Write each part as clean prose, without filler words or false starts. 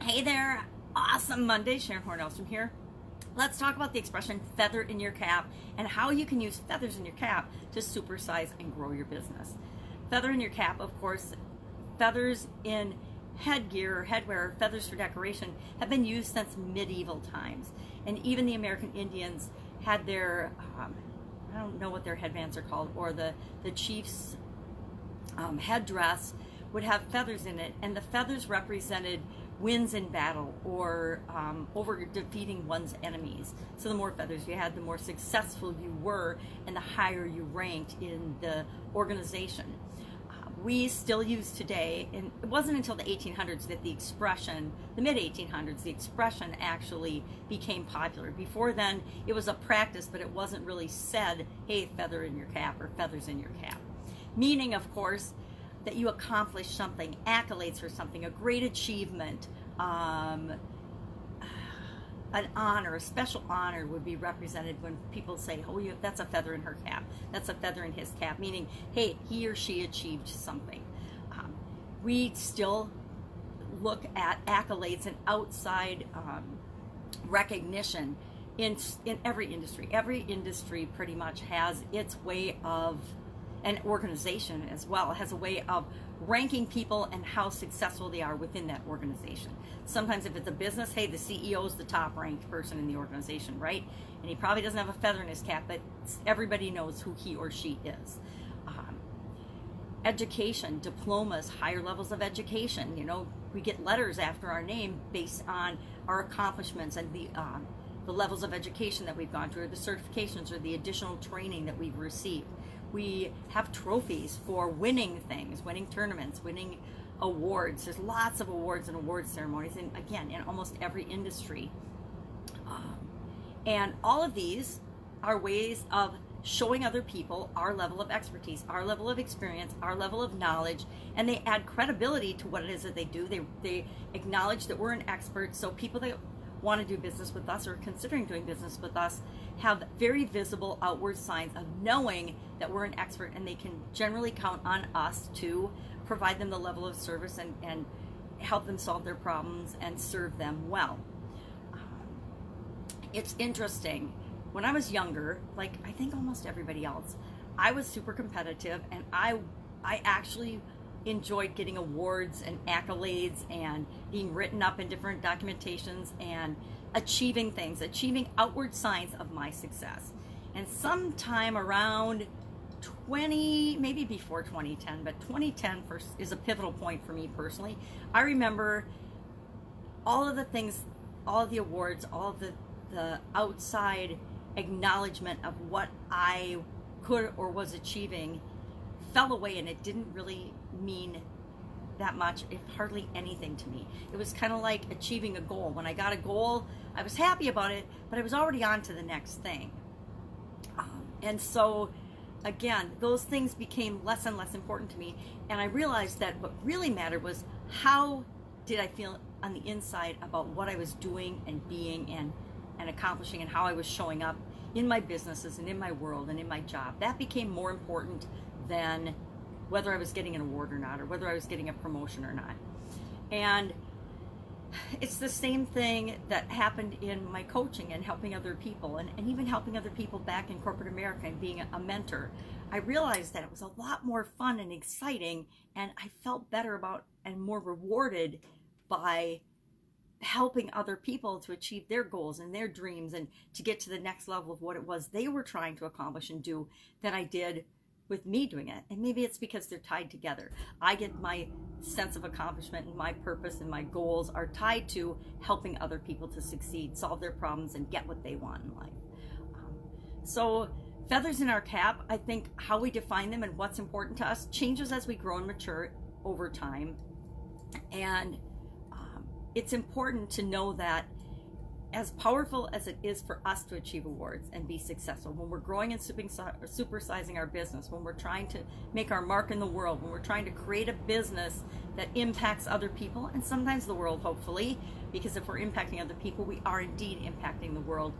Hey there, awesome Monday. Sharon Horne-Ellstrom here. Let's talk about the expression feather in your cap and how you can use feathers in your cap to supersize and grow your business. Feather in your cap, of course, feathers in headgear or headwear, feathers for decoration, have been used since medieval times. And even the American Indians had their, I don't know what their headbands are called, or the chief's headdress would have feathers in it, and the feathers represented wins in battle or over defeating one's enemies. So the more feathers you had, the more successful you were and the higher you ranked in the organization. We still use today, and it wasn't until the 1800s that the expression, the mid-1800s, the expression actually became popular. Before then, it was a practice, but it wasn't really said, hey, feather in your cap or feathers in your cap. Meaning, of course, that you accomplished something, accolades for something, a great achievement, an honor, a special honor would be represented when people say, oh, that's a feather in her cap, that's a feather in his cap, meaning, hey, he or she achieved something. We still look at accolades and outside recognition in every industry. Every industry pretty much has its way of, an organization as well has a way of ranking people and how successful they are within that organization. Sometimes if it's a business, hey, the CEO is the top ranked person in the organization, right? And he probably doesn't have a feather in his cap, but everybody knows who he or she is. Education, diplomas, higher levels of education. You know, we get letters after our name based on our accomplishments and the levels of education that we've gone through, or the certifications or the additional training that we've received. We have trophies for winning things, winning tournaments, winning awards. There's lots of awards and award ceremonies, and again, in almost every industry. And all of these are ways of showing other people our level of expertise, our level of experience, our level of knowledge, and they add credibility to what it is that they do. They acknowledge that we're an expert, so people that want to do business with us or considering doing business with us have very visible outward signs of knowing that we're an expert, and they can generally count on us to provide them the level of service and help them solve their problems and serve them well. It's interesting. When I was younger, like I think almost everybody else, I was super competitive, and I actually enjoyed getting awards and accolades and being written up in different documentations and achieving things, achieving outward signs of my success. And sometime around maybe before 2010, but 2010 is a pivotal point for me personally. I remember all of the things, all of the awards, all of the outside acknowledgement of what I could or was achieving fell away, and it didn't really mean that much, if hardly anything to me. It was kind of like achieving a goal. When I got a goal, I was happy about it, but I was already on to the next thing. And so, again, those things became less and less important to me, and I realized that what really mattered was how did I feel on the inside about what I was doing and being and accomplishing, and how I was showing up in my businesses and in my world and in my job. That became more important than whether I was getting an award or not, or whether I was getting a promotion or not. And it's the same thing that happened in my coaching and helping other people, and even helping other people back in corporate America and being a mentor. I realized that it was a lot more fun and exciting, and I felt better about and more rewarded by helping other people to achieve their goals and their dreams and to get to the next level of what it was they were trying to accomplish and do than I did with me doing it. And maybe it's because they're tied together. I get my sense of accomplishment and my purpose and my goals are tied to helping other people to succeed, solve their problems, and get what they want in life. So feathers in our cap, I think how we define them and what's important to us changes as we grow and mature over time. And it's important to know that as powerful as it is for us to achieve awards and be successful, when we're growing and supersizing our business, when we're trying to make our mark in the world, when we're trying to create a business that impacts other people, and sometimes the world, hopefully, because if we're impacting other people, we are indeed impacting the world.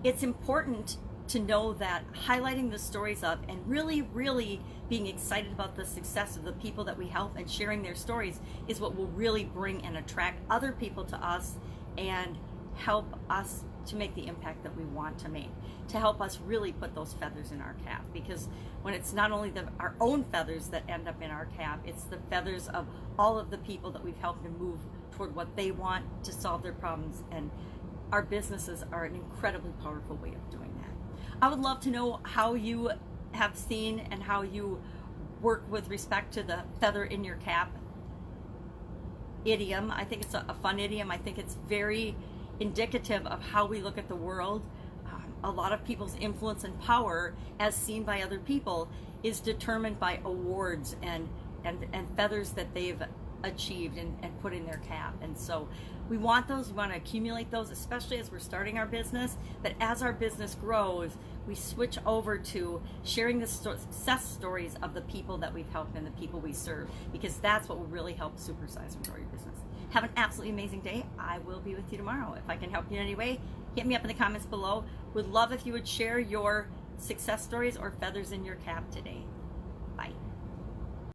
It's important to know that highlighting the stories of and really, really being excited about the success of the people that we help and sharing their stories is what will really bring and attract other people to us and help us to make the impact that we want to make, to help us really put those feathers in our cap. Because when it's not only our own feathers that end up in our cap, it's the feathers of all of the people that we've helped to move toward what they want to solve their problems. And our businesses are an incredibly powerful way of doing that. I would love to know how you have seen and how you work with respect to the feather in your cap idiom. I think it's a fun idiom. I think it's very indicative of how we look at the world. A lot of people's influence and power, as seen by other people, is determined by awards and feathers that they've achieved and put in their cap. And so we want those, we want to accumulate those, especially as we're starting our business, that as our business grows, we switch over to sharing the success stories of the people that we've helped and the people we serve, because that's what will really help supersize and grow your business. Have an absolutely amazing day. I will be with you tomorrow. If I can help you in any way, hit me up in the comments below. Would love if you would share your success stories or feathers in your cap today. Bye.